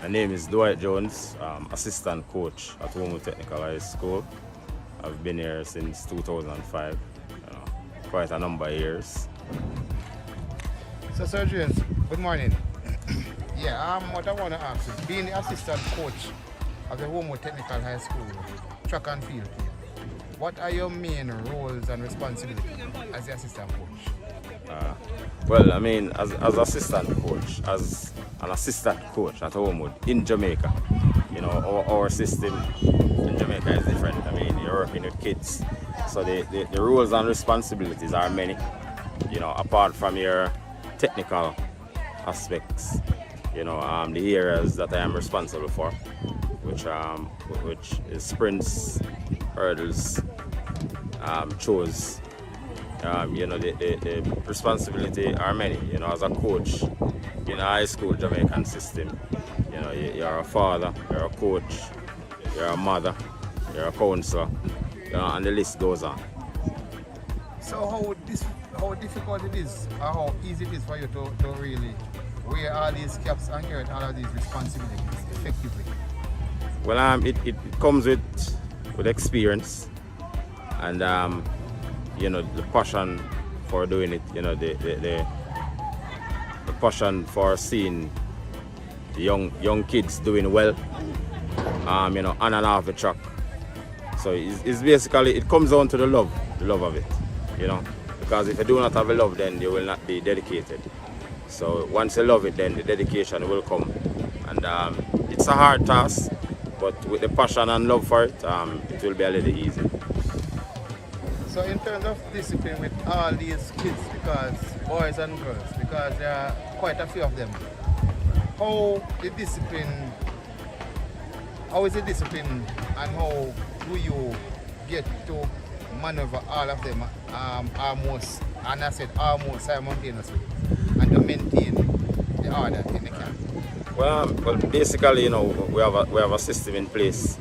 My name is Dwight Jones, assistant coach at Holmwood Technical High School. I've been here since 2005, quite a number of years. So Sir James, good morning. What I want to ask is, being the assistant coach of the Holmwood Technical High School track and field team, what are your main roles and responsibilities as the assistant coach? As assistant coach, as an assistant coach at Holmwood in Jamaica, our system in Jamaica is different. You're working with kids, so the roles and responsibilities are many. Apart from your technical aspects, the areas that I am responsible for, which is sprints, hurdles, throws. The responsibility are many. As a coach in a high school Jamaican system, you're a father, you're a coach, you're a mother, you're a counselor, and the list goes on. So how difficult it is, or how easy it is for you to really wear all these caps and carry all of these responsibilities effectively? Well, it comes with experience and the passion for doing it. The passion for seeing the young kids doing well, on and off the track. So it's basically, it comes down to the love of it, because if you do not have a love, then you will not be dedicated. So once you love it, then the dedication will come, and it's a hard task, but with the passion and love for it, it will be a little easy. So in terms of discipline with all these kids, because boys and girls, because there are quite a few of them, how is the discipline and how do you get to maneuver all of them almost simultaneously and to maintain the order in the camp? Well, basically, we have a system in place,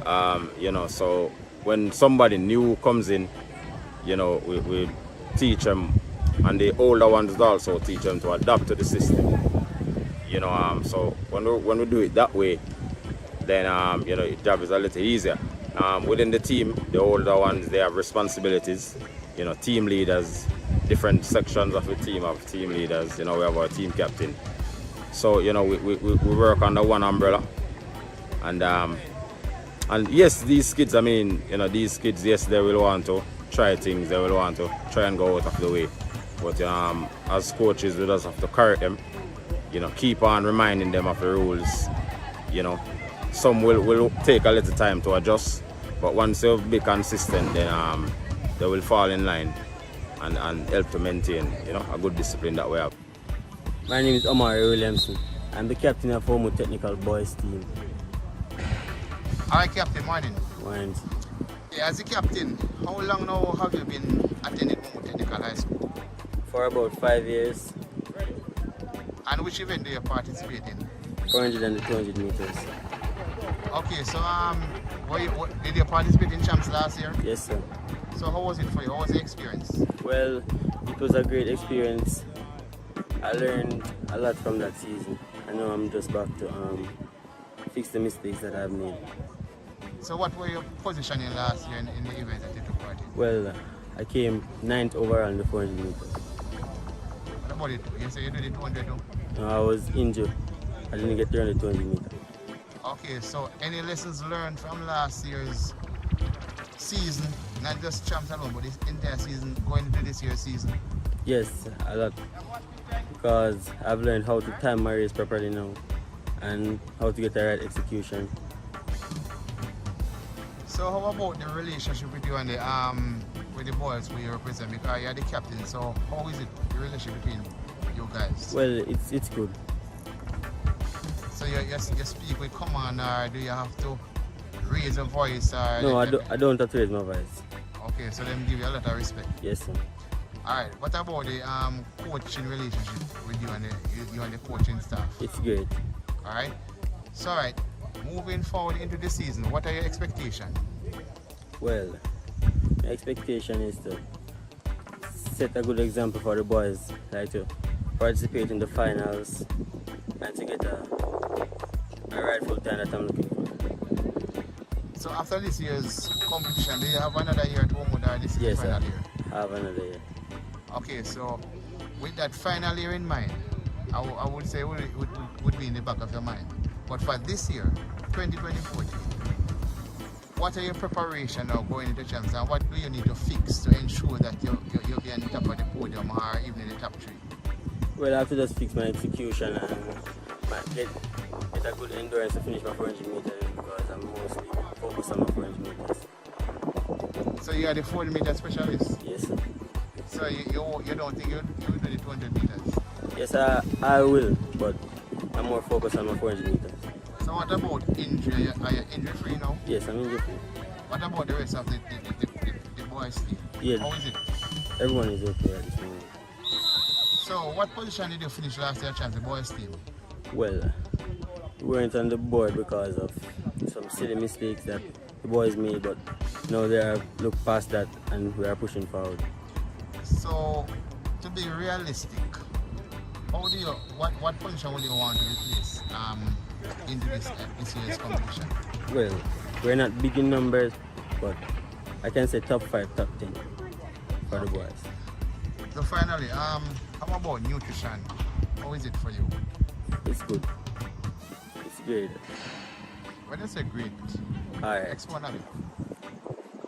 so when somebody new comes in, we teach them, and the older ones also teach them to adapt to the system. So when we do it that way, then the job is a little easier. Within the team, the older ones, they have responsibilities. Team leaders, different sections of the team have team leaders. We have our team captain. So we work under one umbrella, and yes, these kids, yes, they will want to try things, they will want to try and go out of the way. But as coaches, we just have to correct them, keep on reminding them of the rules. Some will take a little time to adjust, but once they'll be consistent, then they will fall in line and help to maintain, a good discipline that we have. My name is Omar Williamson. I'm the captain of Holmwood Technical Boys team. Alright, Captain, morning. Morning. As a captain, how long now have you been attending Holmwood Technical High School? For about 5 years. And which event do you participate in? 400 and 200 meters. Okay, so did you participate in champs last year? Yes, sir. So how was it for you? How was the experience? Well, it was a great experience. I learned a lot from that season. I know I'm just back to fix the mistakes that I've made. So what were your positioning last year in the event that you took part in? Well, I came 9th overall in the 400 meters. What about it? You say you did the 200 too? No, I was injured. I didn't get there on the 200 meters. Okay, so any lessons learned from last year's season, not just champs alone, but this entire season, going into this year's season? Yes, a lot. Because I've learned how to time my race properly now and how to get the right execution. So how about the relationship with you and the boys who you represent? Because you're the captain, so how is it, the relationship between you guys? Well, it's good. So you speak with command, or do you have to raise your voice? Or no, I don't have to raise my voice. Okay, so them give you a lot of respect. Yes, sir. Alright, what about the coaching relationship with you and the coaching staff? It's great. Alright, so alright, moving forward into the season, what are your expectations? Well, my expectation is to set a good example for the boys, like to participate in the finals and to get a the rightful time that I'm looking for. So after this year's competition, do you have another year at Holmwood or this is Yes, the final sir. year? I have another year. Okay, so with that final year in mind, I would say would be in the back of your mind. But for this year, 2024, what are your preparation now going into champs, and what do you need to fix to ensure that you'll be on the top of the podium or even in the top 3? Well, I have to just fix my execution and get a good endurance to finish my 400 meters because I'm mostly focused on my 400 meters. So you are the 400 meter specialist? Yes, sir. So you don't think you'll do the 200 meters? Yes, I will, but I'm more focused on my 400 meters. So what about injury? Are you injury free now? Yes, I'm injury free. What about the rest of the boys' team? Yeah. How is it? Everyone is okay at this moment. So what position did you finish last year, champs, the boys' team? Well, we weren't on the board because of some silly mistakes that the boys made, but now they have looked past that and we are pushing forward. So to be realistic, what position would you want to replace into this year's competition? Well, we're not big in numbers, but I can say top 5, top 10 for the boys. So finally, how about nutrition? How is it for you? It's good. It's great. When you say great, Alright. explain a bit.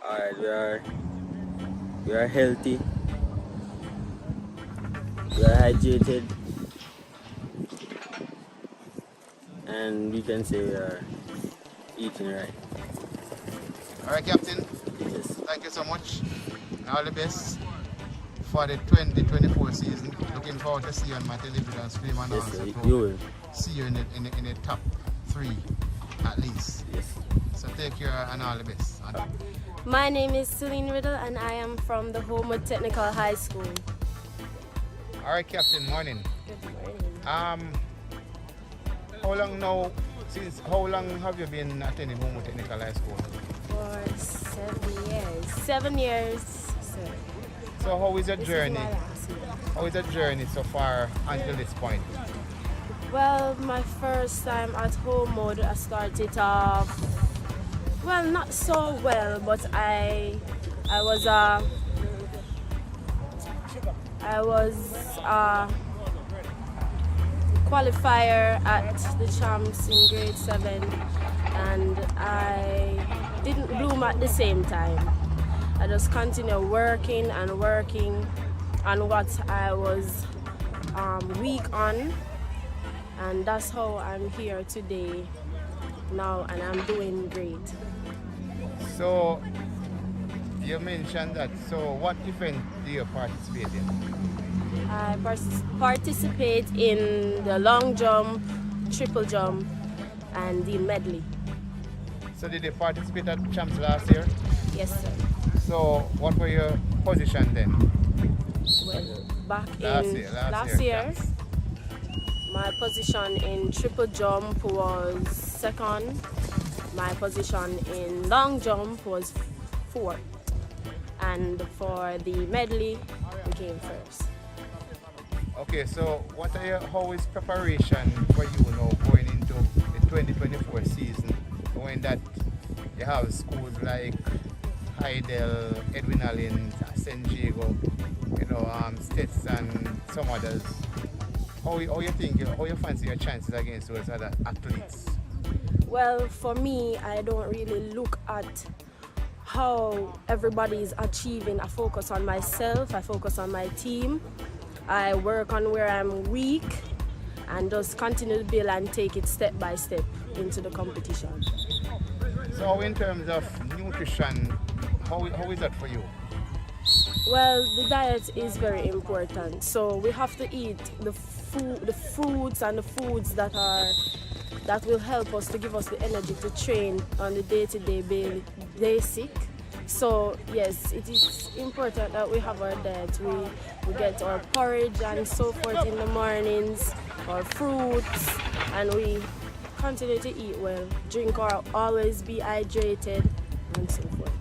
Alright, we are healthy. We are hydrated. And we can say we are eating right. Alright, Captain, Yes. thank you so much. And all the best for the 2024 season. Looking forward to see you on my television screen and Yes, also sir. to You will. see you in the top 3 at least. Yes. So take care and all the best. My name is Celine Riddle and I am from the Holmwood Technical High School. Alright, Captain, morning. Good morning. How long have you been attending Holmwood Technical High School? For 7 years. 7 years, sir. So how is your This journey? is my last year. How is your journey so far until this point? Well, my first time at Holmwood, I started off, well, not so well, but I was a qualifier at the champs in grade 7, and I didn't bloom at the same time. I just continued working and working on what I was weak on, and that's how I'm here today now, and I'm doing great. So you mentioned that. So what event do you participate in? I participate in the long jump, triple jump, and the medley. So did you participate at champs last year? Yes, sir. So what were your position then? Well, back Last in year, last year, champs. my position in triple jump was 2nd. My position in long jump was 4th. And for the medley, we came 1st. Okay, so how is preparation for you now going into the 2024 season, knowing that you have schools like Heidel, Edwin Allen, St. Diego, Stets and some others? How you fancy your chances against those other athletes? Well, for me, I don't really look at how everybody is achieving. I focus on myself, I focus on my team. I work on where I'm weak and just continue to build and take it step by step into the competition. So in terms of nutrition, how is that for you? Well, the diet is very important. So we have to eat the fruits and the foods that will help us to give us the energy to train on the day-to-day basic. So yes, it is important that we have our diet. We get our porridge and so forth in the mornings, our fruits, and we continue to eat well, drink or always be hydrated and so forth.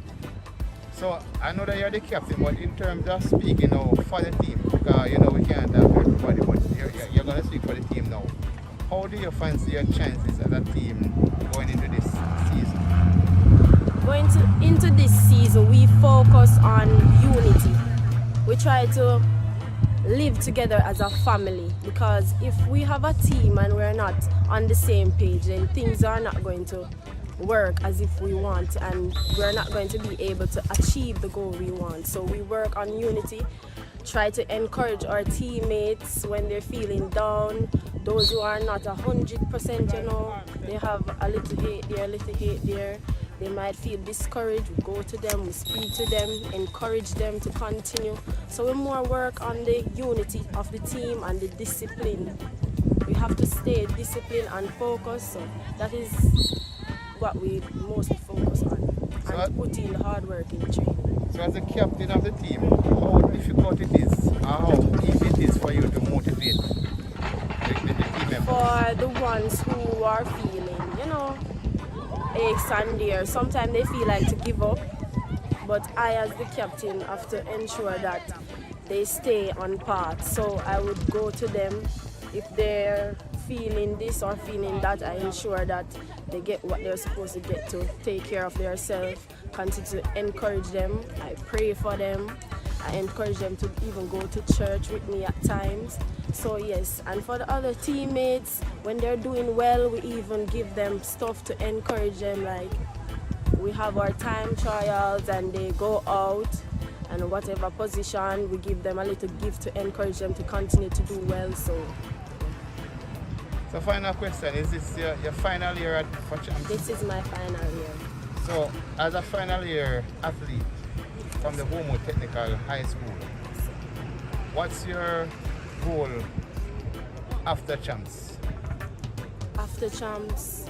So I know that you're the captain, but in terms of speaking now for the team, because we can't have everybody, but you're going to speak for the team now. how do you fancy your chances as a team going into this season? Into this season, we focus on unity. We try to live together as a family, because if we have a team and we're not on the same page, then things are not going to work as if we want, and we're not going to be able to achieve the goal we want. So we work on unity, try to encourage our teammates when they're feeling down. Those who are not 100%, you know, they have a little hate there, a little hate there. They might feel discouraged. We go to them, we speak to them, encourage them to continue. So we more work on the unity of the team and the discipline. We have to stay disciplined and focused. So that is what we mostly focus on, and put in the hard work in the training. So as the captain of the team, how difficult it is, or how easy it is for you to motivate the team members? For the ones who are feeling, you know, aches and there, sometimes they feel like to give up, but I as the captain have to ensure that they stay on path. So I would go to them if they're feeling this or feeling that. I ensure that they get what they're supposed to get to take care of themselves, continue to encourage them. I pray for them. I encourage them to even go to church with me at times. So yes, and for the other teammates, when they're doing well, we even give them stuff to encourage them, like we have our time trials and they go out, and whatever position, we give them a little gift to encourage them to continue to do well. So final question, is this your final year for champs? This is my final year. So as a final year athlete from the Holmwood Technical High School, what's your goal after champs? After champs,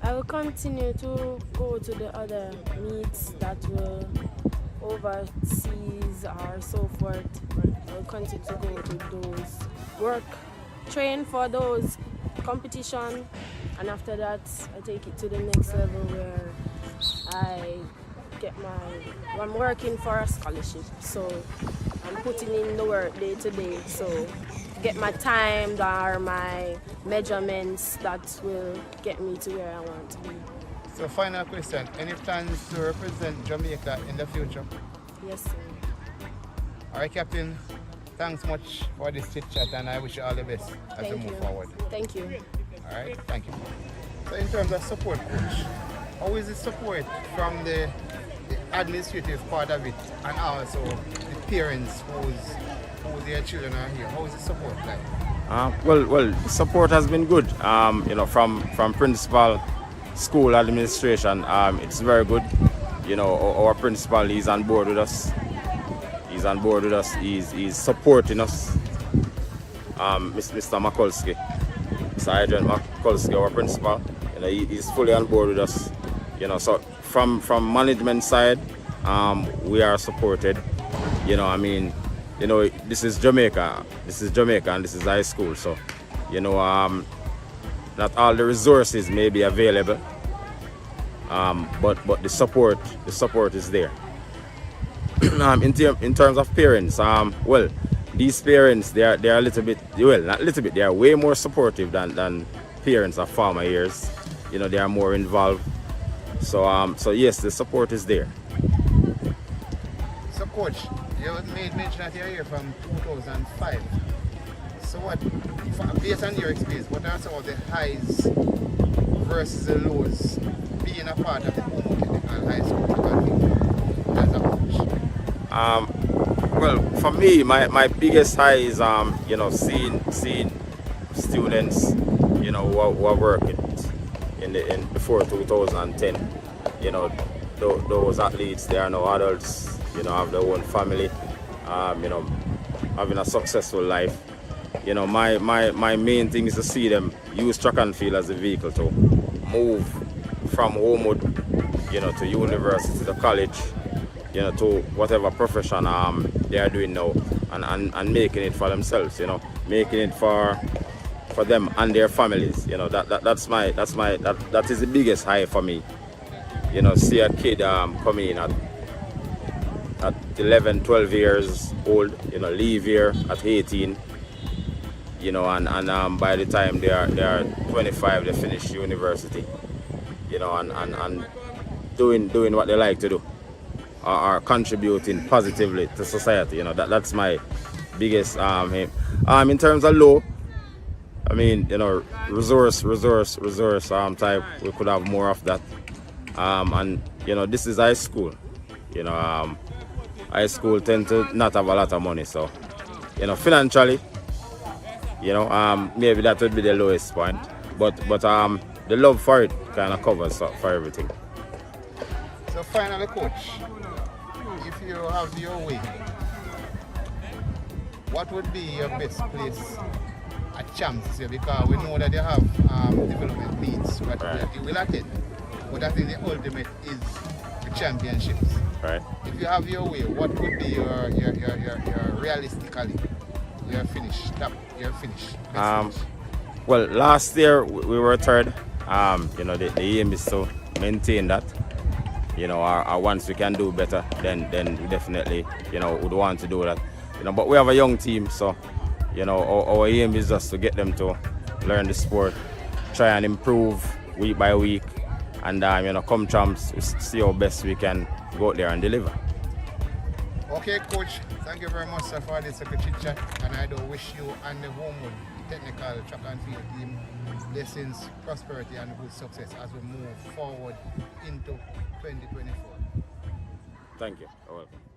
I will continue to go to the other meets that will overseas or so forth. I will continue to go to those, train for those competition, and after that I take it to the next level where I get I'm working for a scholarship, so I'm putting in the work day to day, so get my time or my measurements that will get me to where I want to be. So final question, any plans to represent Jamaica in the future? Yes, sir. Alright, Captain, thanks much for this chit chat, and I wish you all the best as we move forward. Thank you. Alright, thank you. So in terms of support, coach, how is the support from the administrative part of it, and also the parents whose their children are here? How is the support like? Well, support has been good. You know, from principal, school administration, it's very good. You know, our principal, he's on board with us. He's supporting us. Mr. McCulsky, Sergeant McCulsky, our principal, you know, he's fully on board with us. You know, so from management side, we are supported. You know, I mean, you know, this is Jamaica, and this is high school. So, you know, not all the resources may be available, but the support is there. In terms of parents, well, these parents, they are a little bit, well, not a little bit, they are way more supportive than parents of former years. You know, they are more involved. So yes, the support is there. So coach, you made mention that you're here from 2005. So what, based on your experience, what are some of the highs versus the lows being a part of the Holmwood Technical High School as a coach? Well, for me, my biggest high is you know, seeing students, you know, who are working in before 2010. You know, those athletes, they are now adults, you know, have their own family, you know, having a successful life. You know, my main thing is to see them use track and field as a vehicle to move from Holmwood, you know, to university, to college, you know, to whatever profession they are doing now, and making it for themselves, you know, making it for them and their families. You know, that is the biggest high for me. You know, see a kid come in at 11, 12 years old, you know, leave here at 18, you know, and by the time they are 25, they finish university, you know, and doing what they like to do, or contributing positively to society. You know, that's my biggest aim. In terms of low, I mean, you know, resource type, we could have more of that. And you know, this is high school. You know, high school tend to not have a lot of money, so you know, financially, you know, maybe that would be the lowest point. But the love for it kind of covers for everything. So finally, coach, if you have your way, what would be your best place at champs this year? Because we know that they have development needs, but you will attend. But I think the ultimate is the championships. Right. If you have your way, what would be your realistically your finish? Best finish? Well, last year we were third. You know, the aim is to maintain that. You know, once we can do better, then we definitely, you know, would want to do that. You know, but we have a young team, so you know, our aim is just to get them to learn the sport, try and improve week by week, and you know, come champs, see how best we can go out there and deliver. Okay, coach. Thank you very much, sir, for this chit chat, and I do wish you and the Holmwood technical track and field team blessings, prosperity, and good success as we move forward into 2024. Thank you. You're welcome.